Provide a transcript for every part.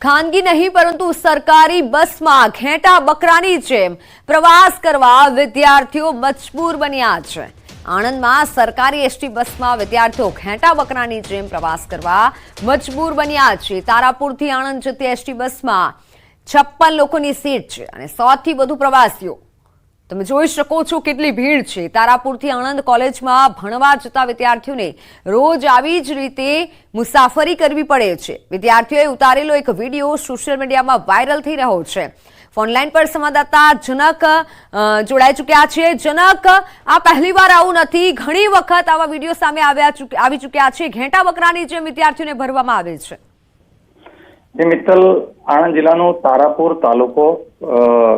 ખાનગી નહીં પરંતુ સરકારી બસમાં ઘેટા બકરાની જેમ પ્રવાસ કરવા વિદ્યાર્થીઓ મજબૂર બન્યા છે। આણંદમાં સરકારી એસટી બસમાં વિદ્યાર્થીઓ ઘેટા બકરાની જેમ પ્રવાસ કરવા મજબૂર બન્યા છે। તારાપુરથી આણંદ જતી એસટી બસમાં 56 લોકોની સીટ છે અને 100 થી વધુ પ્રવાસીઓ। તમે જોઈ શકો છો કેટલી ભીડ છે। તારાપુરથી આણંદ કોલેજમાં ભણવા જતા વિદ્યાર્થીઓને રોજ આવી જ રીતે મુસાફરી કરવી પડે છે। વિદ્યાર્થીઓએ ઉતારેલો એક વિડીયો સોશિયલ મીડિયામાં વાયરલ થઈ રહ્યો છે। ફોનલાઈન પર સંવાદદાતા જનક જોડાઈ ચૂક્યા છે। જનક, આ પહેલીવાર આવું નથી, ઘણી વખત આવા વિડીયો સામે આવી ચૂક્યા છે। ઘેટા બકરાની જેમ વિદ્યાર્થીઓને ભરવામાં આવે છે। મિત્તલ, આણંદ જિલ્લાનો તારાપુર તાલુકો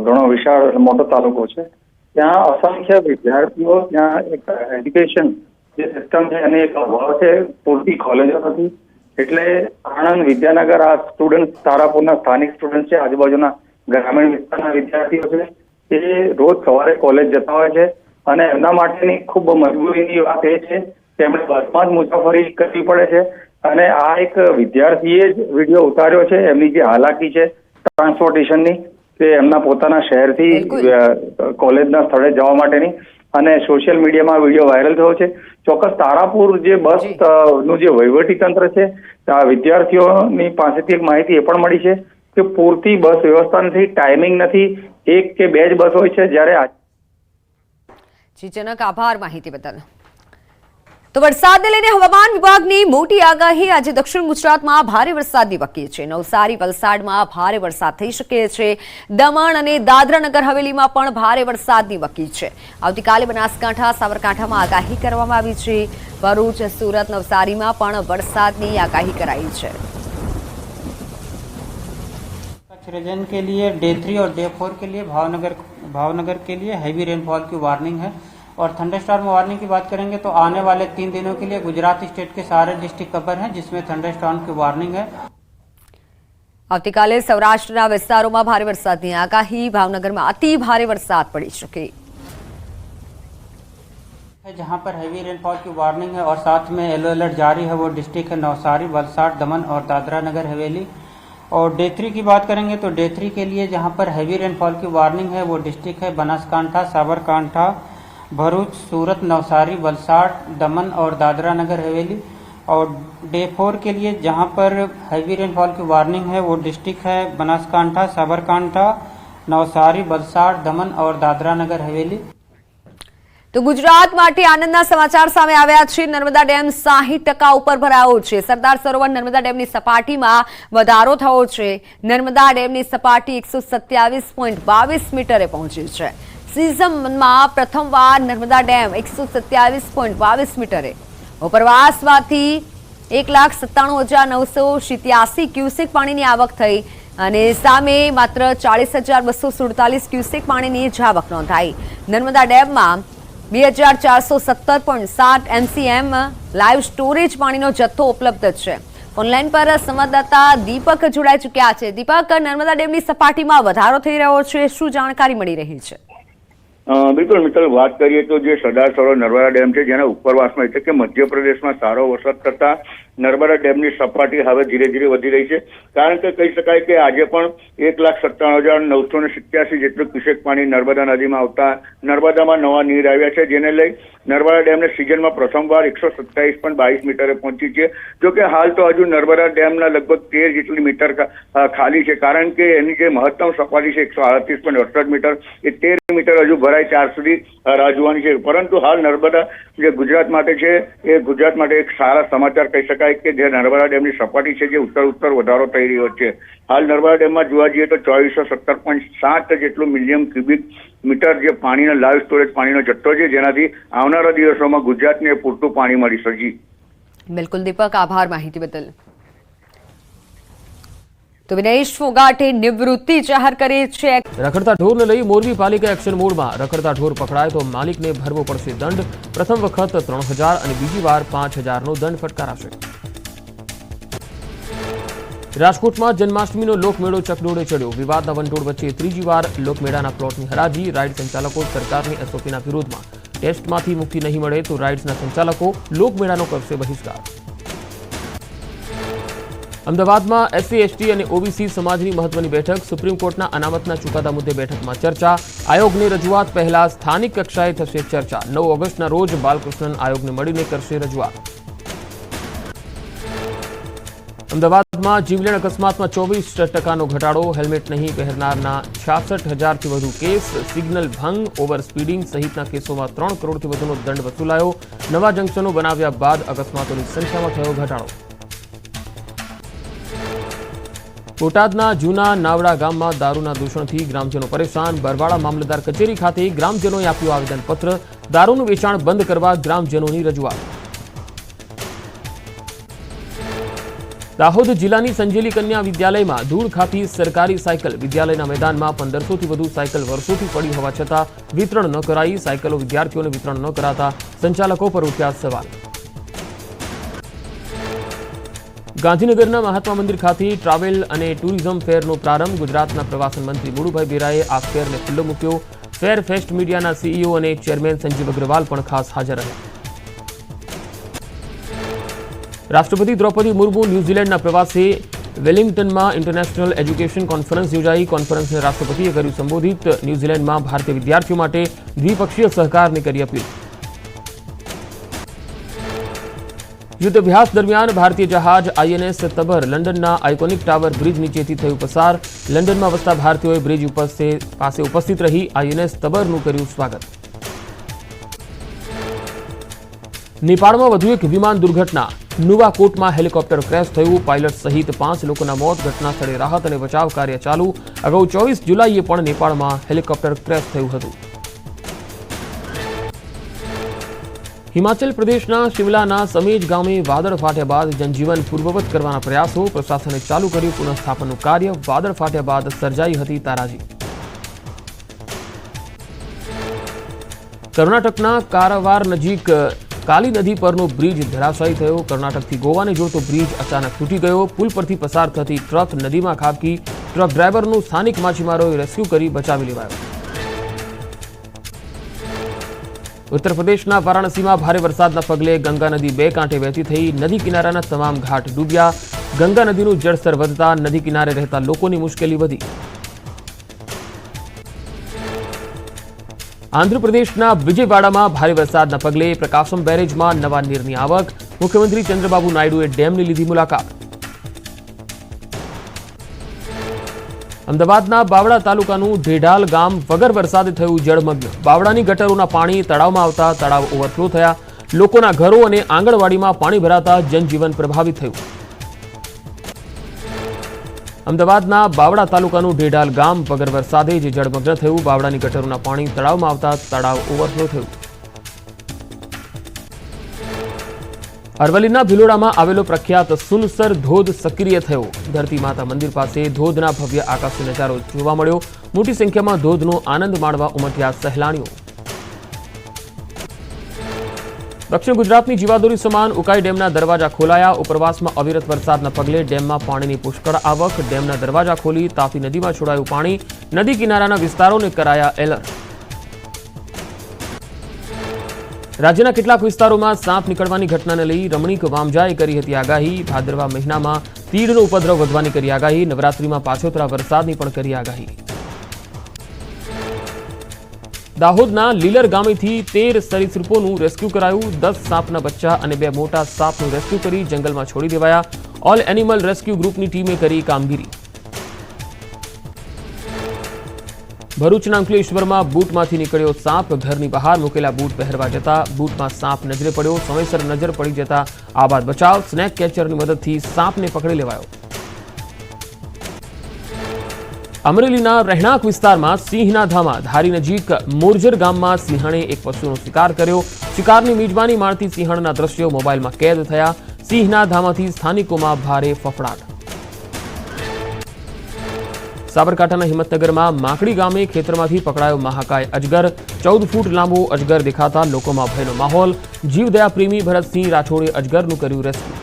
ઘણો વિશાળ મોટો તાલુકો છે। ત્યાં અસંખ્ય વિદ્યાર્થીઓ, ત્યાં એક એજ્યુકેશન જે સિસ્ટમ છે અને એક અભાવ છે, પૂરતી કોલેજો નથી, એટલે આણંદ વિદ્યાનગર આ સ્ટુડન્ટ તારાપુરના સ્થાનિક સ્ટુડન્ટ છે, આજુબાજુના ગ્રામીણ વિસ્તારના વિદ્યાર્થીઓ છે, તે રોજ સવારે કોલેજ જતા હોય છે અને એમના માટેની ખૂબ મજબૂરીની વાત એ છે કે એમણે બસમાં જ મુસાફરી કરવી પડે છે। અને આ એક વિદ્યાર્થીએ જ વિડીયો ઉતાર્યો છે એમની જે હાલાકી છે ટ્રાન્સપોર્ટેશનની, કે એમના પોતાના શહેરથી કોલેજના સ્થળે જવા માટેની, અને સોશિયલ મીડિયામાં વિડીયો વાયરલ થયો છે। ચોક્કસ તારાપુર જે બસ નું જે વહીવટી તંત્ર છે, વિદ્યાર્થીઓની પાસેથી એક માહિતી એ પણ મળી છે કે પૂરતી બસ વ્યવસ્થા નથી, ટાઈમિંગ નથી, 1 કે 2 જ બસ હોય છે। જ્યારે જનક, આભાર માહિતી બદલ। તો વરસાદને લઈને હવામાન વિભાગની મોટી આગાહી। આજે દક્ષિણ ગુજરાતમાં ભારે વરસાદની વકી છે। નવસારી, વલસાડમાં ભારે વરસાદ થઈ શકે છે। દમણ અને દાદરા નગર હવેલીમાં પણ ભારે વરસાદની વકી છે। આવતીકાલે બનાસકાંઠા, સાબરકાંઠામાં આગાહી કરવામાં આવી છે। ભરૂચ, સુરત, નવસારીમાં પણ વરસાદની આગાહી કરાઈ છે। रीजन के लिए डे 3 और डे 4 के लिए भावनगर के लिए हैवी रेनफॉल की वार्निंग है। और थंडरस्टॉर्म वार्निंग की बात करेंगे तो आने वाले 3 दिनों के लिए गुजरात स्टेट के सारे डिस्ट्रिक्ट कवर हैं, जिसमें थंडरस्टॉर्म की वार्निंग है। આવતીકાલે સૌરાષ્ટ્રના વિસ્તારોમાં ભારે વરસાદની આગાહી। ભાવનગરમાં અતિ ભારે વરસાદ પડી શકે। जहां पर हैवी रेनफॉल की वार्निंग है और साथ में येलो अलर्ट जारी है, वो डिस्ट्रिक्ट है नवसारी, वलसाड, दमन और दादरा नगर हवेली। और डे 3 की बात करेंगे तो डे 3 के लिए जहां पर हैवी रेनफॉल की वार्निंग है, वो डिस्ट्रिक्ट है बनासकांठा, साबरकांठा, भरूच, सूरत, नवसारी, वलसाड, दमन और दादरा नगर हवेली। और डे 4 के लिए जहां पर हैवी रेनफॉल की वार्निंग है, वो डिस्ट्रिक्ट है बनासकांठा, साबरकांठा, नवसारी, वलसाड, दमन और दादरा नगर हवेली। तो गुजरात માટે આનંદના સમાચાર સામે આવ્યા છે। નર્મદા ડેમ 60% ઉપર ભરાયો છે। સરદાર સરોવર નર્મદા ડેમની સપાટીમાં વધારો થયો છે। નર્મદા ડેમની સપાટી 127.22 મીટરે પહોંચી છે। સિઝનમાં પ્રથમવાર નર્મદા ડેમ 127.22 મીટરે ઉપરવાસમાંથી 1,97,987 ક્યુસેક પાણીની આવક થઈ અને સામે માત્ર 40,247 ક્યુસેક પાણીની જ આવક નોંધાઈ। નર્મદા ડેમમાં 2,417.7 MCM લાઈવ સ્ટોરેજ પાણીનો જથ્થો ઉપલબ્ધ છે। ઓનલાઈન પર સંવાદદાતા દીપક જોડાઈ ચૂક્યા છે। દીપક, નર્મદા ડેમની સપાટીમાં વધારો થઈ રહ્યો છે, શું જાણકારી મળી રહી છે? બિલકુલ મિત્ર, વાત કરીએ તો જે સરદાર સરોવર નર્મદા ડેમ છે, જેના ઉપરવાસમાં એટલે કે મધ્યપ્રદેશમાં સારો વરસાદ થતા નર્મદા ડેમની સપાટી હવે ધીરે ધીરે વધી રહી છે। કારણ કે કહી શકાય કે આજે પણ 1,97,987 જેટલું ક્યુસેક પાણી નર્મદા નદીમાં આવતા નર્મદામાં નવા નીર આવ્યા છે, જેને લઈ નર્મદા ડેમને સિઝનમાં પ્રથમવાર 127.22 મીટરે પહોંચી છે। જોકે હાલ તો હજુ નર્મદા ડેમના લગભગ 13 જેટલી મીટર ખાલી છે, કારણ કે એની જે મહત્તમ સપાટી છે 138.68 મીટર, એ 13 મીટર હજુ ભરાય 4 સુધી રાહ જોવાની છે। પરંતુ હાલ નર્મદા જે ગુજરાત માટે છે, એ ગુજરાત માટે એક સારા સમાચાર કહી શકાય કે જે નર્મદા ડેમની સપાટી છે, જે ઉત્તર વધારો થઈ રહ્યો છે। હાલ નર્મદા ડેમમાં જોવા જઈએ તો 2417.7 જેટલું મિલિયન ક્યુબિક મીટર જે પાણીનો લાઈવ સ્ટોરેજ પાણીનો જથ્થો છે, જેનાથી આવનારા દિવસોમાં ગુજરાતને પૂરતું પાણી મળી શકે। બિલકુલ દીપક, આભાર માહિતી બદલ। તો વિનેશ ફોગાટે નિવૃત્તિ જાહેર કરી છે। રખડતા ઢોરને લઈ મોરબી પાલિકા એક્શન મોડમાં। રખડતા ઢોર પકડાય તો માલિકને ભરવો પડશે દંડ। પ્રથમ વખત 3,000 અને બીજી વાર 5,000નો દંડ ફટકારાશે। રાજકોટમાં જન્માષ્ટમીનો લોકમેળો ચકડોળે ચડ્યો। વિવાદના વંટોળ વચ્ચે ત્રીજી વાર લોકમેળાના પ્લોટની હરાજી। રાઇડ સંચાલકો સરકારની એસઓપીના વિરોધમાં। ટેસ્ટમાંથી મુક્તિ નહીં મળે તો રાઇડ્સના સંચાલકો લોકમેળાનો કરશે બહિષ્કાર। અમદાવાદમાં એસસી એસટી અને ઓબીસી સમાજની મહત્વની બેઠક. સુપ્રીમ કોર્ટના અનામતના ચુકાદા મુદ્દે બેઠકમાં ચર્ચા. આયોગની રજૂઆત પહેલા સ્થાનિક કક્ષાએ થશે ચર્ચા. 9 ઓગસ્ટના રોજ બાલકૃષ્ણન આયોગને મળીને કરશે રજૂઆત. અમદાવાદમાં જીવલેણ અકસ્માતમાં 24% ઘટાડો. હેલ્મેટ નહીં પહેરનારના 66,000થી વધુ કેસ. સિગ્નલ ભંગ, ઓવર સ્પીડિંગ સહિતના કેસોમાં 3 કરોડથી વધુનો દંડ વસૂલાયો. નવા જંકશનો બનાવ્યા બાદ અકસ્માતોની સંખ્યામાં થયો ઘટાડો. બોટાદના જૂના નાવડા ગામમાં દારૂના દૂષણથી ગ્રામજનો પરેશાન. બરવાડા મામલતદાર કચેરી ખાતે ગ્રામજનોએ આપ્યું આવેદનપત્ર. દારૂનું વેચાણ બંધ કરવા ગ્રામજનોની રજૂઆત. દાહોદ જિલ્લાની સંજેલી કન્યા વિદ્યાલયમાં ધૂળ ખાતી સરકારી સાયકલ. વિદ્યાલયના મેદાનમાં 1500થી વધુ સાયકલ વર્ષોથી પડી હોવા છતાં વિતરણ ન કરાઈ. સાયકલો વિદ્યાર્થીઓને વિતરણ ન કરાતા સંચાલકો પર ઉઠ્યા સવાલ. ગાંધીનગરના મહાત્મા મંદિર ખાતે ટ્રાવેલ અને ટુરિઝમ ફેરનો પ્રારંભ. ગુજરાતના પ્રવાસન મંત્રી મુળુભાઈ બેરાએ આ ફેરને ખુલ્લો મૂક્યો. ફેર ફેસ્ટ મીડિયાના સીઈઓ અને ચેરમેન સંજીવ અગ્રવાલ પણ ખાસ હાજર રહ્યા. રાષ્ટ્રપતિ દ્રૌપદી મુર્મુ ન્યૂઝીલેન્ડના પ્રવાસે. વેલિંગ્ટનમાં ઇન્ટરનેશનલ એજ્યુકેશન કોન્ફરન્સ યોજાઈ. કોન્ફરન્સને રાષ્ટ્રપતિએ કર્યું સંબોધિત. ન્યૂઝીલેન્ડમાં ભારતીય વિદ્યાર્થીઓ માટે દ્વિપક્ષીય સહકારની કરી અપીલ. યુદ્ધ અભ્યાસ દરમિયાન ભારતીય જહાજ આઈએનએસ તબર લંડનના આઇકોનિક ટાવર બ્રિજ નીચેથી થયું પસાર. લંડનમાં વસતા ભારતીયોએ બ્રિજ પાસે ઉપસ્થિત રહી આઈએનએસ તબરનું કર્યું સ્વાગત. નેપાળમાં વધુ એક વિમાન દુર્ઘટના. નુવાકોટમાં હેલિકોપ્ટર ક્રેશ થયું. પાયલટ સહિત 5 લોકોના મોત. ઘટના સ્થળે રાહત અને બચાવ કાર્ય ચાલુ. અગાઉ 24 જુલાઈએ પણ નેપાળમાં હેલિકોપ્ટર ક્રેશ થયું હતું. હિમાચલ પ્રદેશના શિમલાના સમેજ ગામે વાદળ ફાટ્યા બાદ જનજીવન પૂર્વવત કરવાના પ્રયાસો. પ્રશાસને ચાલુ કર્યું પુનઃસ્થાપનનું કાર્ય. વાદળ ફાટ્યા બાદ સર્જાઈ હતી તારાજી. કર્ણાટકના કારવાર નજીક કાલી નદી પરનો બ્રિજ ધરાશાયી થયો. કર્ણાટકથી ગોવાને જોડતો બ્રિજ અચાનક તૂટી ગયો. પુલ પરથી પસાર થતી ટ્રક નદીમાં ખાબકી. ટ્રક ડ્રાઈવરનું સ્થાનિક માછીમારોએ રેસ્ક્યુ કરી બચાવી લેવાયો. ઉત્તર પ્રદેશના વારાણસીમાં ભારે વરસાદના પગલે ગંગા નદી 2 કાંઠે વહેતી થઈ. નદી કિનારાના તમામ ઘાટ ડૂબ્યા. ગંગા નદીનું જળસ્તર વધતા નદી કિનારે રહેતા લોકોની મુશ્કેલી વધી. આંધ્રપ્રદેશના વિજયવાડામાં ભારે વરસાદના પગલે પ્રકાશમ બેરેજમાં નવા નીરની આવક. મુખ્યમંત્રી ચંદ્રબાબુ નાયડુએ ડેમની લીધી મુલાકાત. અમદાવાદના બાવડા તાલુકાનું ઢેઢાલ ગામ વગર વરસાદે થયું જળમગ્ન. બાવડાની ગટરોના પાણી તળાવમાં આવતા તળાવ ઓવરફ્લો થયા. લોકોના ઘરો અને આંગણવાડીમાં પાણી ભરાતા જનજીવન પ્રભાવિત થયું. અમદાવાદના બાવડા તાલુકાનું ઢેઢાલ ગામ વગર વરસાદે જ જળમગ્ન થયું. બાવડાની ગટરોના પાણી તળાવમાં આવતા તળાવ ઓવરફ્લો થયું. અરવલ્લીના ભિલોડામાં આવેલો પ્રખ્યાત સુનસર ધોધ સક્રિય થયો. ધરતી માતા મંદિર પાસે ધોધના ભવ્ય આકાશી નજારો જોવા મળ્યો. મોટી સંખ્યામાં ધોધનો આનંદ માણવા ઉમટ્યા સહેલાણીઓ. દક્ષિણ ગુજરાતની જીવાદોરી સમાન ઉકાઈ ડેમના દરવાજા ખોલાયા. ઉપરવાસમાં અવિરત વરસાદના પગલે ડેમમાં પાણીની પુષ્કળ આવક. ડેમના દરવાજા ખોલી તાપી નદીમાં છોડાયું પાણી. નદી કિનારાના વિસ્તારોને કરાયા એલર્ટ. રાજ્યના કેટલાક વિસ્તારોમાં સાપ નીકળવાની ઘટનાને લઈ રમણીક વામજાએ કરી હતી આગાહી. ભાદરવા મહિનામાં તીડનો ઉપદ્રવ વધવાની કરી આગાહી. નવરાત્રીમાં પાછોતરા વરસાદની પણ કરી આગાહી. દાહોદના લીલર ગામેથી 13 સરીસૃપોનું રેસ્ક્યુ કરાયું. 10 સાપના બચ્ચા અને 2 મોટા સાપનું રેસ્ક્યુ કરી જંગલમાં છોડી દેવાયા. ઓલ એનિમલ રેસ્ક્યુ ગ્રુપની ટીમે કરી કામગીરી. ભરૂચના અંકલેશ્વરમાં બૂટમાંથી નીકળ્યો સાપ. ઘરની બહાર મૂકેલા બૂટ પહેરવા જતા બૂટમાં સાપ નજરે પડ્યો. સમયસર નજર પડી જતા આ બાદ બચાવ. સ્નેક કેચરની મદદથી સાપને પકડી લેવાયો. અમરેલીના રહેણાંક વિસ્તારમાં સિંહના ધામા. ધારી નજીક મોરજર ગામમાં સિંહણે એક પશુનો શિકાર કર્યો. શિકારની મિજબાની માણતી સિંહણના દ્રશ્યો મોબાઈલમાં કેદ થયા. સિંહના ધામાથી સ્થાનિકોમાં ભારે ફફડાટ. સાબરકાંઠાના હિંમતનગરમાં માકડી ગામે ખેતરમાંથી પકડાયો મહાકાય અજગર. 14 ફૂટ લાંબો અજગર દેખાતા લોકોમાં ભયનો માહોલ. જીવદયા પ્રેમી ભરતસિંહ રાઠોડે અજગરનું કર્યું રેસ્ક્યુ.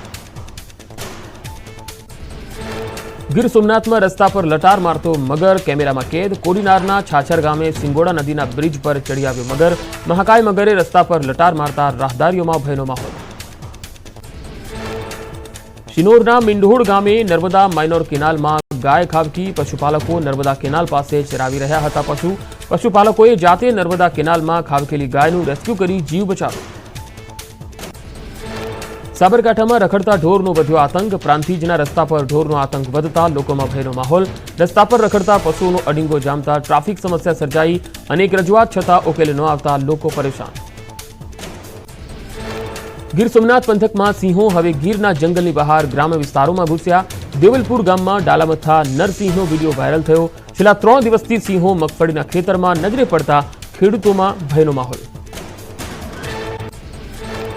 ગીર સોમનાથમાં રસ્તા પર લટાર મારતો મગર કેમેરામાં કેદ. કોડીનારના છાછર ગામે સિંગોડા નદીના બ્રિજ પર ચડી આવ્યો મગર. મહાકાય મગરે રસ્તા પર લટાર મારતા રાહદારીઓમાં ભયનો માહોલ. શિનોરના મીંઢોળ ગામે નર્મદા માઇનોર કેનાલમાં ગાય ખાબકી પશુપાલકો નર્મદા કેનાલ પાસે ચરાવી રહ્યા હતા પશુપાલકોએ જાતે નર્મદા કેનાલમાં ખાબકેલી ગાયનું રેસ્ક્યુ કરી જીવ બચાવ્યો સાબરકાંઠામાં રખડતા ઢોરનો વધ્યો આતંક પ્રાંતિજના રસ્તા પર ઢોરનો આતંક વધતા લોકોમાં ભયનો માહોલ રસ્તા પર રખડતા પશુઓનો અડીંગો જામતા ટ્રાફિક સમસ્યા સર્જાઈ અનેક રજૂઆત છતાં ઉકેલ ન આવતા લોકો પરેશાન ગીર સોમનાથ પંથકમાં સિંહો હવે ગીરના જંગલની બહાર ગ્રામ્ય વિસ્તારોમાં ઘૂસ્યા દેવલપુર ગામમાં ડાલામથા નરસિંહનો વિડીયો વાયરલ થયો છેલ્લા 3 દિવસથી સિંહો મગફળીના ખેતરમાં નજરે પડતા ખેડૂતોમાં ભયનો માહોલ